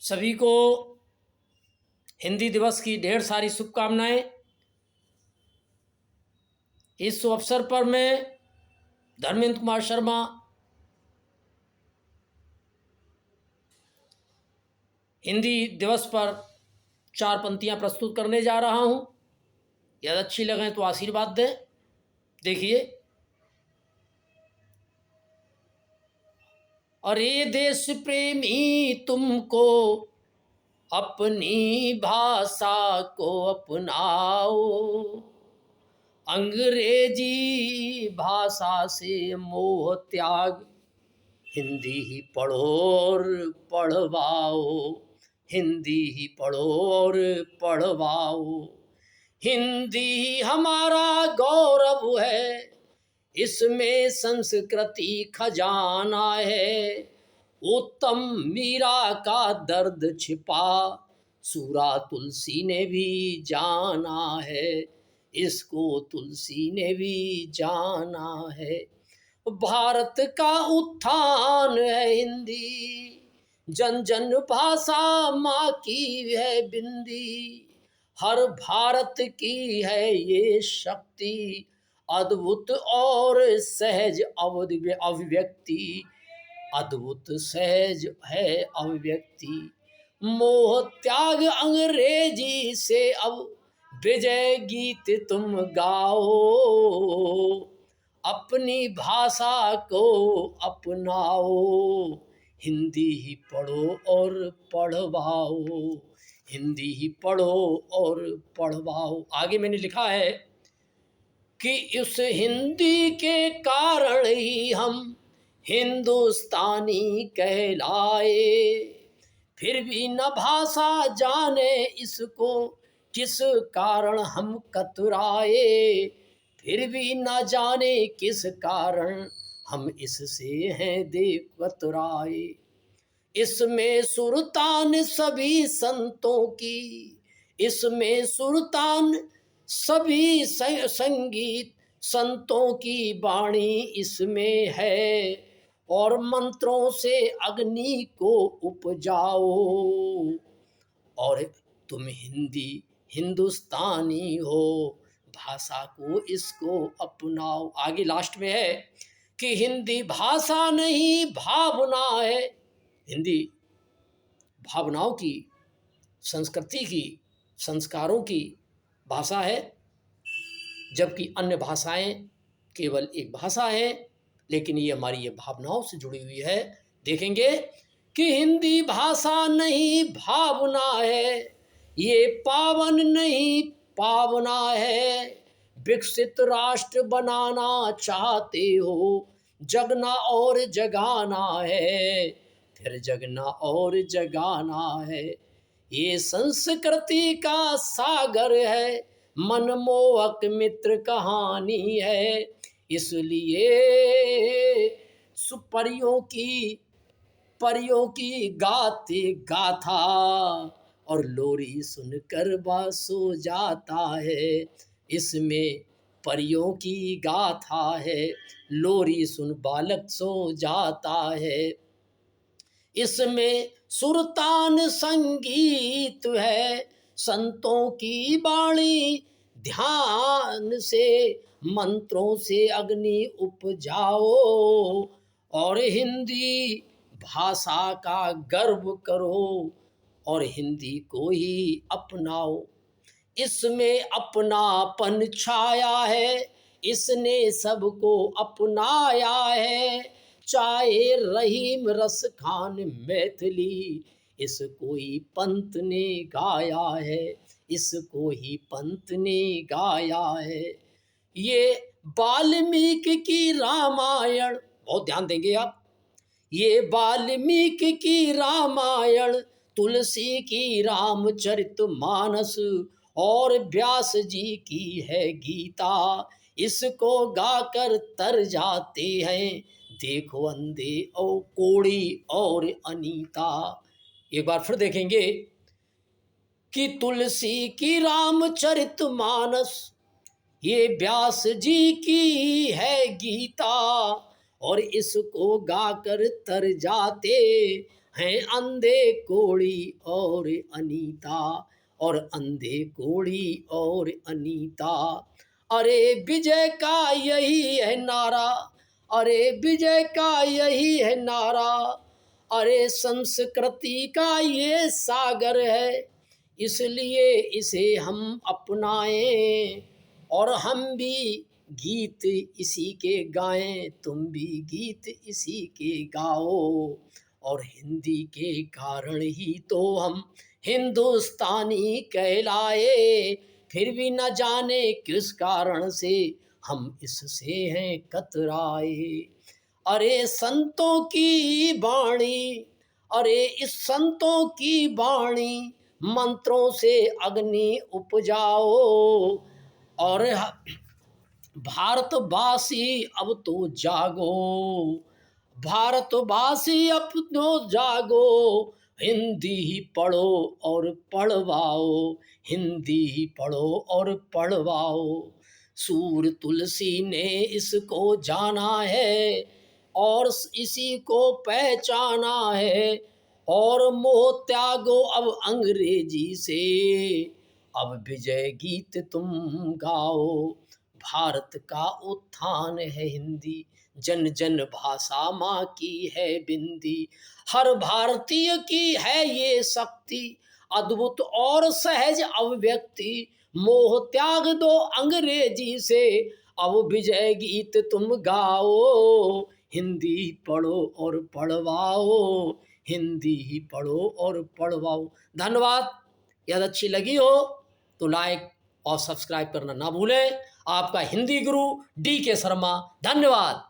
सभी को हिंदी दिवस की ढेर सारी शुभकामनाएं। इस अवसर पर मैं धर्मेंद्र कुमार शर्मा हिंदी दिवस पर 4 पंक्तियां प्रस्तुत करने जा रहा हूं। यदि अच्छी लगें तो आशीर्वाद दें। देखिए, अरे देश प्रेमी तुमको अपनी भाषा को अपनाओ, अंग्रेजी भाषा से मोह त्याग हिंदी ही पढ़ो और पढ़वाओ, हिंदी ही पढ़ो और पढ़वाओ। हिंदी हमारा गौरव है, इसमें संस्कृति खजाना है। उत्तम मीरा का दर्द छिपा सूरा तुलसी ने भी जाना है, इसको तुलसी ने भी जाना है। भारत का उत्थान है हिंदी, जन जन भाषा माँ की है बिंदी। हर भारत की है ये शक्ति, अद्भुत और सहज अभिव्यक्ति, अद्भुत सहज है अभिव्यक्ति। मोह त्याग अंग्रेजी से अब विजय गीत तुम गाओ, अपनी भाषा को अपनाओ, हिंदी ही पढ़ो और पढ़वाओ, हिंदी ही पढ़ो और पढ़वाओ। आगे मैंने लिखा है कि उस हिंदी के कारण ही हम हिंदुस्तानी कहलाए, फिर भी न भाषा जाने इसको किस कारण हम कतराए, फिर भी न जाने किस कारण हम इससे हैं देव कतराए। इसमें सुल्तान सभी संतों की, इसमें सुल्तान सभी संगीत संतों की वाणी इसमें है, और मंत्रों से अग्नि को उपजाओ, और तुम हिंदुस्तानी हो, भाषा को इसको अपनाओ। आगे लास्ट में है कि हिंदी भाषा नहीं भावना है, हिंदी भावनाओं की, संस्कृति की, संस्कारों की भाषा है, जबकि अन्य भाषाएं केवल एक भाषा है, लेकिन ये हमारी ये भावनाओं से जुड़ी हुई है। देखेंगे कि हिंदी भाषा नहीं भावना है, ये पावन नहीं पावना है। विकसित राष्ट्र बनाना चाहते हो, जगना और जगाना है, फिर जगना और जगाना है। ये संस्कृति का सागर है, मनमोहक मित्र कहानी है, इसलिए परियों की गाते गाथा, और लोरी सुनकर बा सो जाता है। इसमें परियों की गाथा है, लोरी सुन बालक सो जाता है। इसमें सुरतान संगीत है, संतों की वाणी ध्यान से मंत्रों से अग्नि उपजाओ, और हिंदी भाषा का गर्व करो, और हिंदी को ही अपनाओ। इसमें अपनापन छाया है, इसने सबको अपनाया है। चाहे रहीम रस खान मैथिली, इसको ही पंत ने गाया है, इसको ही पंत ने गाया है। ये वाल्मीकि की रामायण, बहुत ध्यान देंगे आप, ये वाल्मीकि की रामायण, तुलसी की रामचरितमानस, और व्यास जी की है गीता, इसको गाकर तर जाते हैं देखो अंधे और कोड़ी और अनीता। एक बार फिर देखेंगे कि तुलसी की रामचरितमानस, ये व्यास जी की है गीता, और इसको गाकर तर जाते हैं अंधे कोड़ी और अनीता, और अंधे कोड़ी और अनीता। अरे विजय का यही है नारा, अरे विजय का यही है नारा, अरे संस्कृति का ये सागर है, इसलिए इसे हम अपनाएं, और हम भी गीत इसी के गाएं, तुम भी गीत इसी के गाओ। और हिंदी के कारण ही तो हम हिंदुस्तानी कहलाए, फिर भी न जाने किस कारण से हम इससे हैं कतराए। अरे संतों की वाणी, अरे इस संतों की वाणी, मंत्रों से अग्नि उपजाओ। और भारतवासी अब तो जागो, भारतवासी अब तो जागो, हिंदी ही पढ़ो और पढ़वाओ, हिंदी ही पढ़ो और पढ़वाओ। सूर तुलसी ने इसको जाना है और इसी को पहचाना है, और मोह त्यागो अब अंग्रेजी से, अब विजय गीत तुम गाओ। भारत का उत्थान है हिंदी, जन जन भाषा माँ की है बिंदी, हर भारतीय की है ये शक्ति, अद्भुत और सहज अभिव्यक्ति। मोह त्याग दो अंग्रेजी से, अब विजय गीत तुम गाओ, हिंदी पढ़ो और पढ़वाओ, हिंदी ही पढ़ो और पढ़वाओ। धन्यवाद। यदि अच्छी लगी हो तो लाइक और सब्सक्राइब करना ना भूलें। आपका हिंदी गुरु डी के शर्मा। धन्यवाद।